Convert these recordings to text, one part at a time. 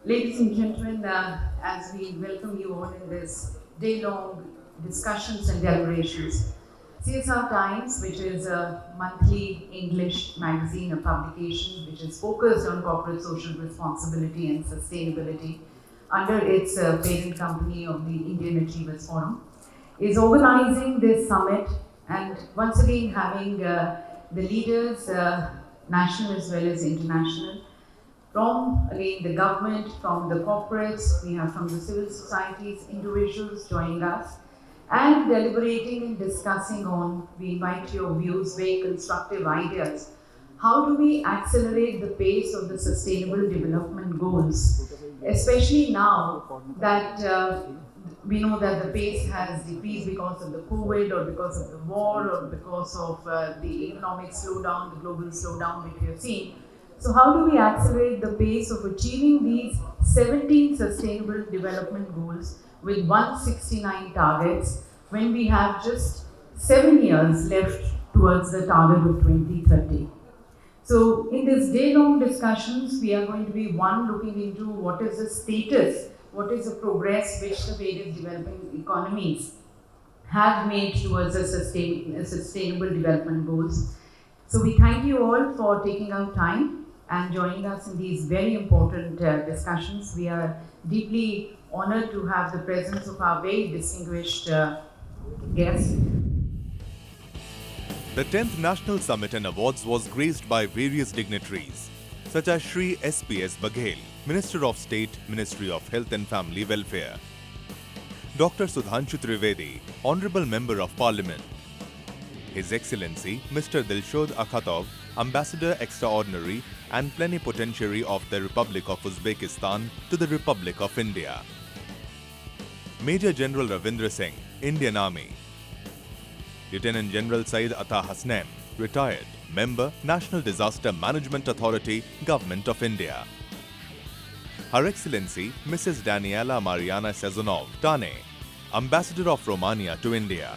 Ladies and gentlemen, as we welcome you all in this day-long discussions and deliberations, CSR Times, which is a monthly English magazine, a publication which is focused on corporate social responsibility and sustainability under its parent company of the Indian Achievers Forum, is organizing this summit and once again having the leaders, national as well as international, from again the government, from the corporates, we have from the civil societies, individuals joining us and deliberating and discussing on, we invite your views, very constructive ideas. How do we accelerate the pace of the sustainable development goals, especially now that we know that the pace has decreased because of the COVID or because of the war or because of the economic slowdown, the global slowdown which we have seen. So how do we accelerate the pace of achieving these 17 sustainable development goals with 169 targets when we have just 7 years left towards the target of 2030? So in this day-long discussions, we are going to be looking into what is the status, what is the progress which the various developing economies have made towards the sustainable development goals. So we thank you all for taking out time and joining us in these very important discussions. We are deeply honored to have the presence of our very distinguished guests. The 10th National Summit and Awards was graced by various dignitaries, such as Shri SPS Baghel, Minister of State, Ministry of Health and Family Welfare; Dr. Sudhanshu Trivedi, Honorable Member of Parliament; His Excellency Mr. Dilshod Akhatov, Ambassador Extraordinary and Plenipotentiary of the Republic of Uzbekistan to the Republic of India; Major General Ravindra Singh, Indian Army; Lieutenant General Syed Hasnain, retired, Member, National Disaster Management Authority, Government of India; Her Excellency Mrs. Daniela Mariana Sezonov-Tane, Ambassador of Romania to India;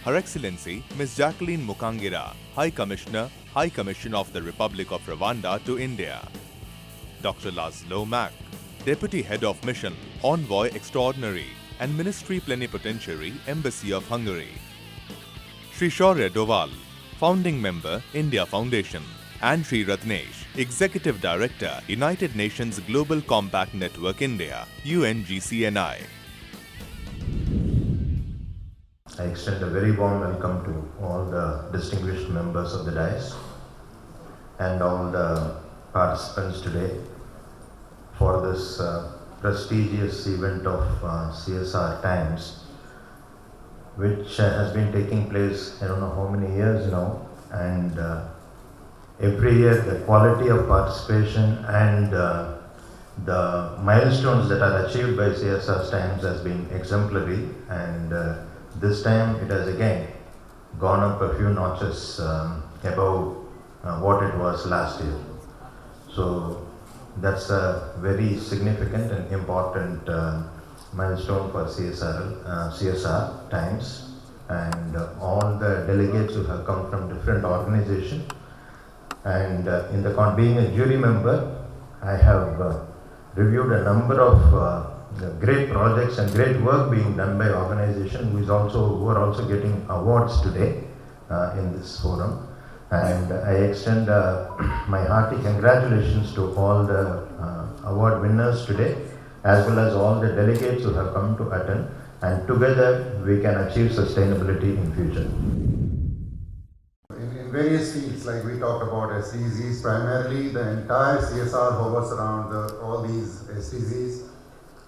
Her Excellency Ms. Jacqueline Mukangira, High Commissioner, High Commission of the Republic of Rwanda to India; Dr. László, Makk, Deputy Head of Mission, Envoy Extraordinary and Ministry Plenipotentiary, Embassy of Hungary; Shri Shaurya, Founding Member, India Foundation; and Shri Ratnesh, Executive Director, United Nations Global Compact Network India, UNGCNI. I extend a very warm welcome to all the distinguished members of the dais and all the participants today for this prestigious event of CSR Times, which has been taking place, I don't know how many years now, and every year the quality of participation and the milestones that are achieved by CSR Times has been exemplary, and this time it has again gone up a few notches above what it was last year. So that's a very significant and important milestone for CSR Times, and all the delegates who have come from different organizations. And being a jury member, I have reviewed a number of great projects and great work being done by organizations who are also getting awards today in this forum. And I extend my hearty congratulations to all the award winners today, as well as all the delegates who have come to attend, and together we can achieve sustainability in future. In various fields, like we talked about SDGs, primarily the entire CSR hovers around all these SDGs.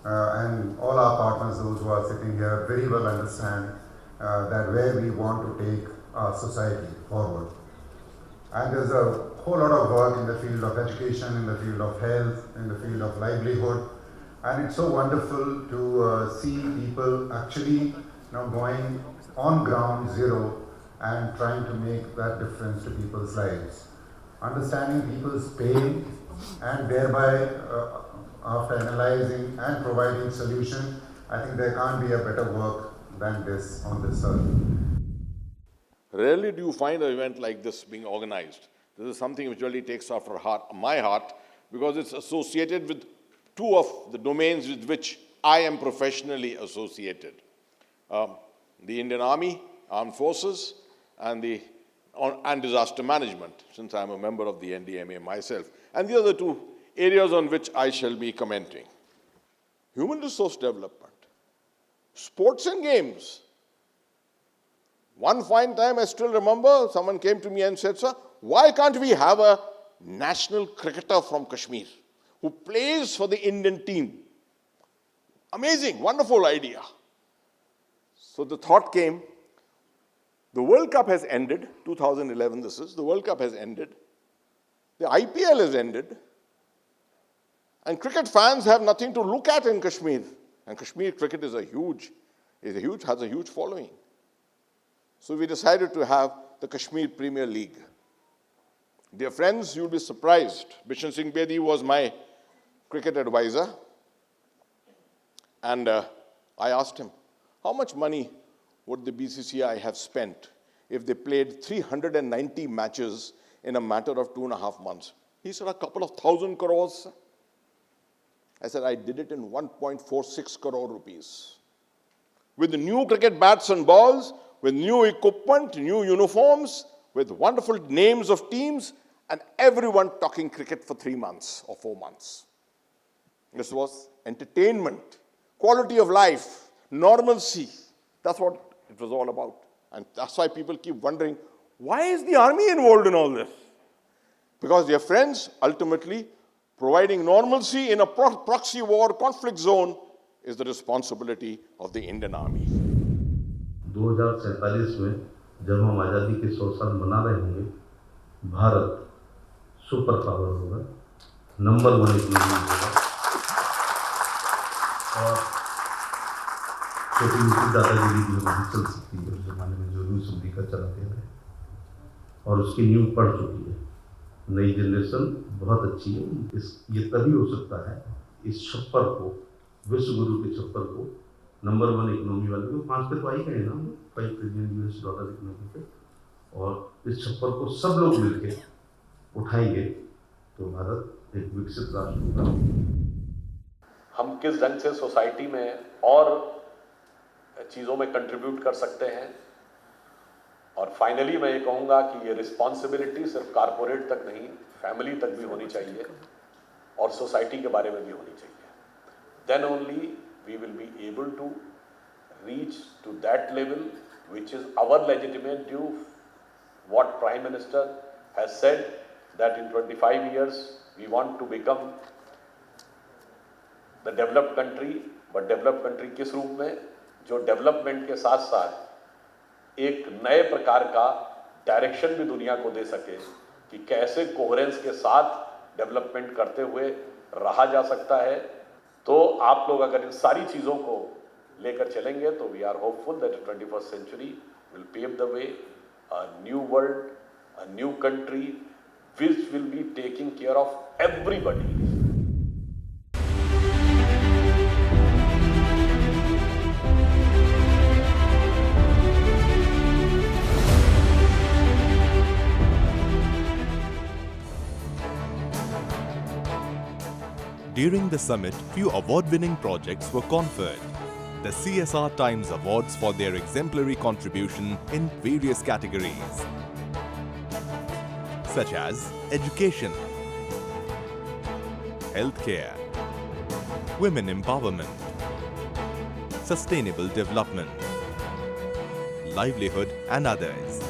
And all our partners, those who are sitting here, very well understand that where we want to take our society forward. And there's a whole lot of work in the field of education, in the field of health, in the field of livelihood. And it's so wonderful to see people actually going on ground zero and trying to make that difference to people's lives. Understanding people's pain and thereby after analyzing and providing solution, I think there can't be a better work than this on this earth. Rarely do you find an event like this being organized. This is something which really takes after my heart, because it's associated with two of the domains with which I am professionally associated. The Indian Army, Armed Forces, and disaster management, since I'm a member of the NDMA myself. And these are the two areas on which I shall be commenting. Human resource development, sports and games. One fine time, I still remember, someone came to me and said, "Sir, why can't we have a national cricketer from Kashmir who plays for the Indian team?" Amazing, wonderful idea. So the thought came, the World Cup has ended, 2011 this is, the World Cup has ended, the IPL has ended, and cricket fans have nothing to look at in Kashmir. And Kashmir cricket has a huge following. So we decided to have the Kashmir Premier League. Dear friends, you'll be surprised. Bishan Singh Bedi was my cricket advisor. And I asked him, how much money would the BCCI have spent if they played 390 matches in a matter of 2.5 months? He said, a couple of thousand crores. I said, I did it in 1.46 crore rupees. With the new cricket bats and balls, with new equipment, new uniforms, with wonderful names of teams, and everyone talking cricket for 3 months or 4 months. This was entertainment, quality of life, normalcy. That's what it was all about. And that's why people keep wondering, why is the army involved in all this? Because, dear friends, ultimately, providing normalcy in a proxy war conflict zone is the responsibility of the Indian Army. 2047 में जब हम आज़ादी के 100 साल मना रहे होंगे, Bharat super power होगा, नंबर 1 इकोनॉमी होगा और छोटी मोटी दादागिरी भी हमारी चल सकती है। उस जमाने में जो रूस अमेरिका चलाते थे और उसकी नींव पड़ चुकी है। नई जनरेशन बहुत अच्छी है। ये तभी हो सकता है इस छप्पर को, विश्व गुरु के छप्पर को, नंबर 1 इकोनॉमी वाले को 5 पे तो आई गए ना, $5 ट्रिलियन इकोनॉमी पे, और इस छप्पर को सब लोग मिलके उठाएंगे तो भारत एक विकसित राष्ट्र होगा। हम किस ढंग से सोसाइटी में और चीज़ों में कंट्रीब्यूट कर सकते हैं। और फाइनली मैं ये कहूँगा कि ये रिस्पॉन्सिबिलिटी सिर्फ कारपोरेट तक नहीं, फैमिली तक भी होनी चाहिए और सोसाइटी के बारे में भी होनी चाहिए। Then only we will be able to reach to that level which is our legitimate due. What Prime Minister has said that in 25 years we want to become the developed country, but developed country किस रूप में, जो development के साथ साथ एक नए प्रकार का डायरेक्शन भी दुनिया को दे सके कि कैसे कोहेरेंस के साथ डेवलपमेंट करते हुए रहा जा सकता है। तो आप लोग अगर इन सारी चीज़ों को लेकर चलेंगे तो we are hopeful that 21st century will pave the way, a new world, a new country which will be taking care of everybody. During the summit, few award-winning projects were conferred. The CSR Times Awards for their exemplary contribution in various categories, such as education, healthcare, women empowerment, sustainable development, livelihood, and others.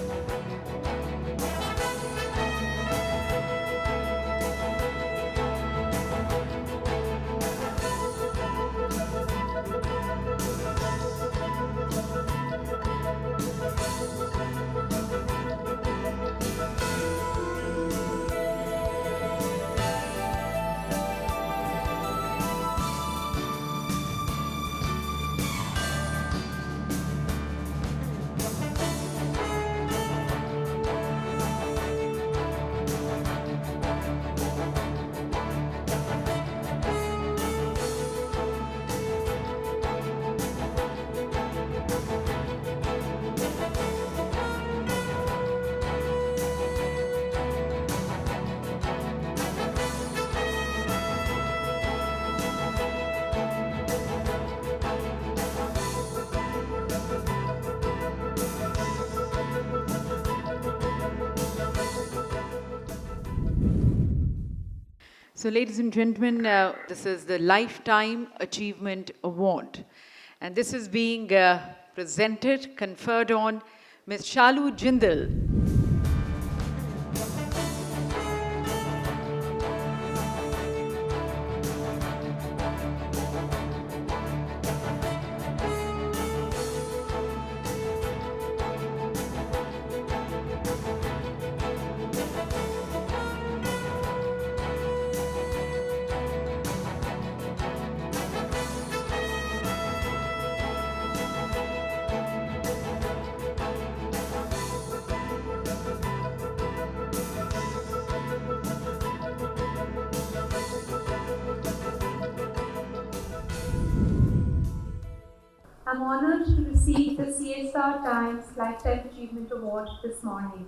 So, ladies and gentlemen, this is the Lifetime Achievement Award. And this is being presented, conferred on Ms. Shalu Jindal. I'm honored to receive the CSR Times Lifetime Achievement Award this morning.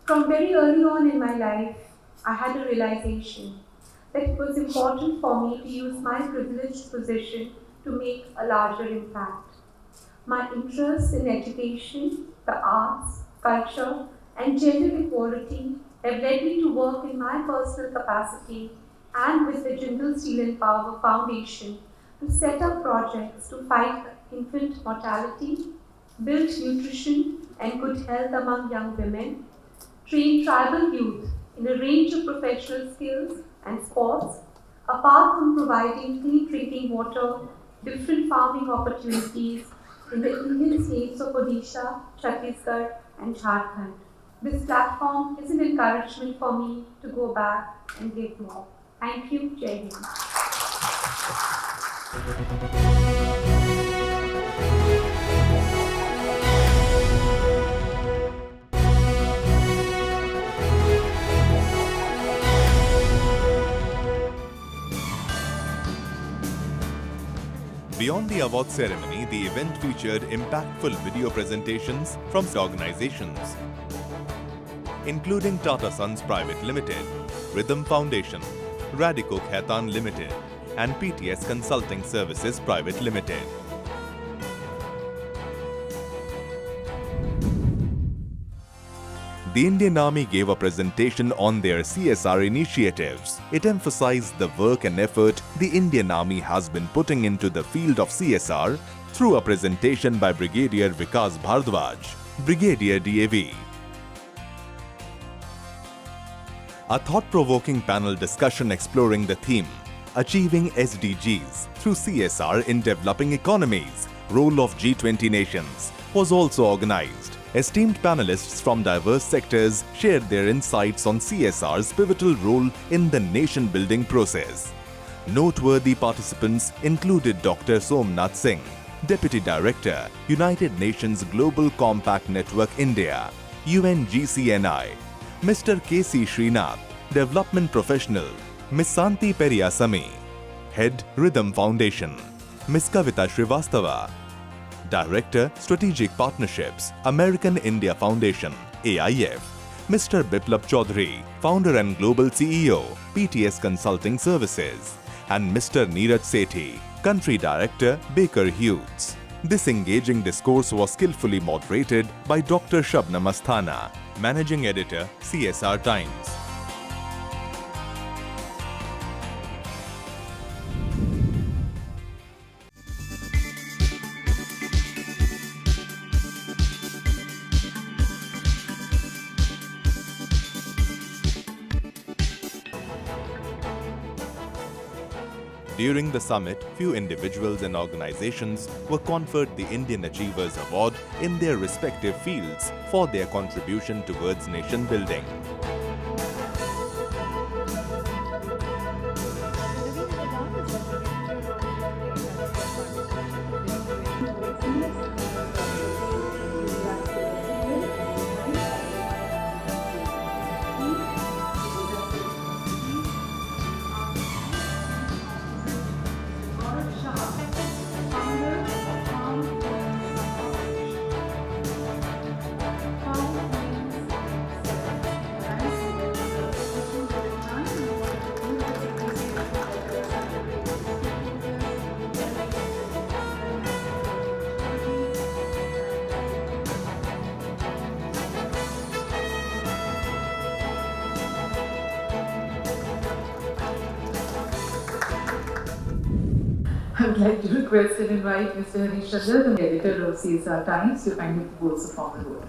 From very early on in my life, I had a realization that it was important for me to use my privileged position to make a larger impact. My interests in education, the arts, culture, and gender equality have led me to work in my personal capacity and with the Jindal Steel and Power Foundation to set up projects to fight infant mortality, build nutrition and good health among young women, train tribal youth in a range of professional skills and sports, apart from providing clean drinking water, different farming opportunities in the Indian states of Odisha, Chhattisgarh and Jharkhand. This platform is an encouragement for me to go back and give more. Thank you, Jai Hind. Beyond the award ceremony, the event featured impactful video presentations from organizations, including Tata Sons Private Limited, Rhythm Foundation, Radico Khaitan Limited, and PTS Consulting Services Private Limited. The Indian Army gave a presentation on their CSR initiatives. It emphasized the work and effort the Indian Army has been putting into the field of CSR through a presentation by Brigadier Vikas Bhardwaj, Brigadier DAV. A thought-provoking panel discussion exploring the theme Achieving SDGs through CSR in Developing Economies, Role of G20 Nations was also organized. Esteemed panelists from diverse sectors shared their insights on CSR's pivotal role in the nation-building process. Noteworthy participants included Dr. Somnath Singh, Deputy Director, United Nations Global Compact Network India, UNGCNI, Mr. K.C. Srinath, Development Professional, Ms. Santi Periasamy, Head Rhythm Foundation, Ms. Kavita Srivastava, Director Strategic Partnerships, American India Foundation, AIF, Mr. Biplab Chaudhary, Founder and Global CEO, PTS Consulting Services, and Mr. Neeraj Sethi, Country Director, Baker Hughes. This engaging discourse was skillfully moderated by Dr. Shabnam Asthana, Managing Editor, CSR Times. During the summit, few individuals and organizations were conferred the Indian Achievers Award in their respective fields for their contribution towards nation building. I would like to request and invite Mr. Dilshod, the editor of CSR Times, to kindly propose a formal vote.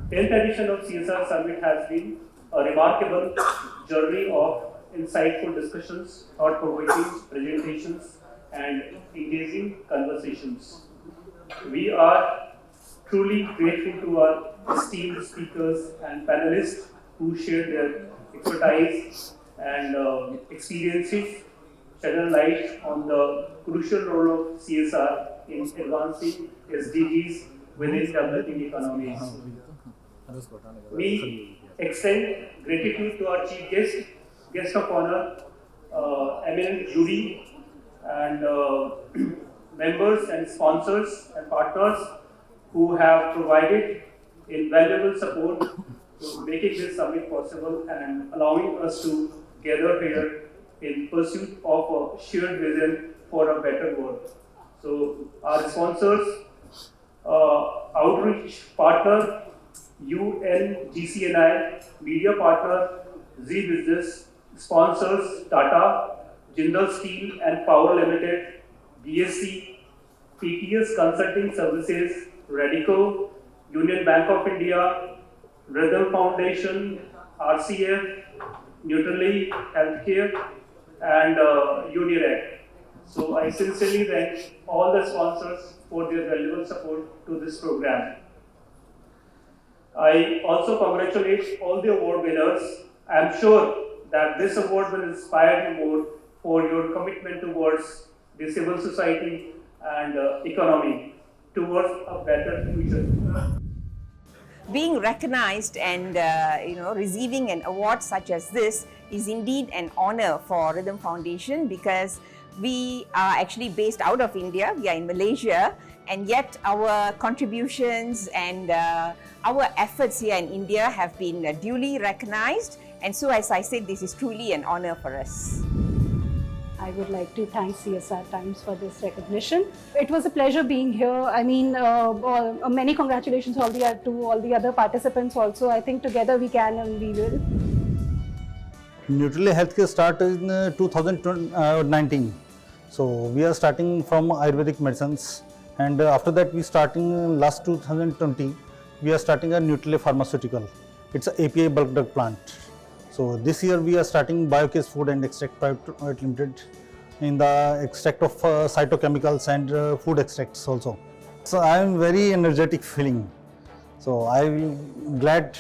10th edition of CSR Summit has been a remarkable journey of insightful discussions, thought-provoking presentations, and engaging conversations. We are truly grateful to our esteemed speakers and panelists who shared their expertise and experiences, shed a light on the crucial role of CSR in advancing SDGs within developing economies. We extend gratitude to our chief guest of honor, eminent jury, and members and sponsors and partners who have provided invaluable support to making this summit possible and allowing us to gather here in pursuit of a shared vision for a better world. So our sponsors, outreach partner, UNGCNI, media partner, Z Business, sponsors, Tata, Jindal Steel and Power Limited, BSC, PTS Consulting Services, Radico, Union Bank of India, Rhythm Foundation, RCF, Neutrally Healthcare, and Unirec. So I sincerely thank all the sponsors for their valuable support to this program. I also congratulate all the award winners. I am sure that this award will inspire you more for your commitment towards the civil society and economy towards a better future. Being recognized and receiving an award such as this is indeed an honor for Rhythm Foundation, because we are actually based out of India. We are in Malaysia, and yet our contributions and our efforts here in India have been duly recognized. And so, as I said, this is truly an honor for us. I would like to thank CSR Times for this recognition. It was a pleasure being here. I mean, many congratulations to all the other participants also. I think together we can and we will. Neutrally Healthcare started in 2019. So we are starting from Ayurvedic medicines, and after that we starting last 2020. We are starting a Neutrally Pharmaceutical. It's an API bulk drug plant. So this year we are starting Biocase Food and Extract Private Limited in the extract of phytochemicals and food extracts also. So I am very energetic feeling. So I am glad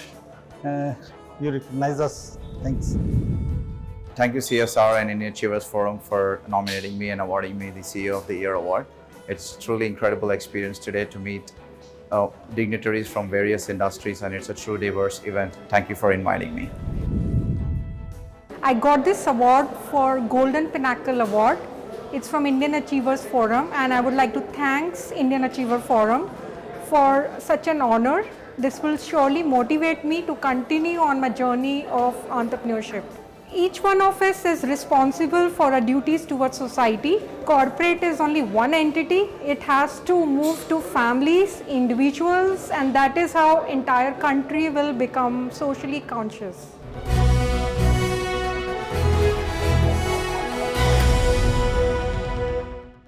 you recognize us. Thanks. Thank you CSR and Indian Achievers Forum for nominating me and awarding me the CEO of the Year award. It's truly incredible experience today to meet dignitaries from various industries, and it's a true diverse event. Thank you for inviting me. I got this award for Golden Pinnacle Award. It's from Indian Achievers Forum, and I would like to thank Indian Achiever Forum for such an honor. This will surely motivate me to continue on my journey of entrepreneurship. Each one of us is responsible for our duties towards society. Corporate is only one entity. It has to move to families, individuals, and that is how entire country will become socially conscious.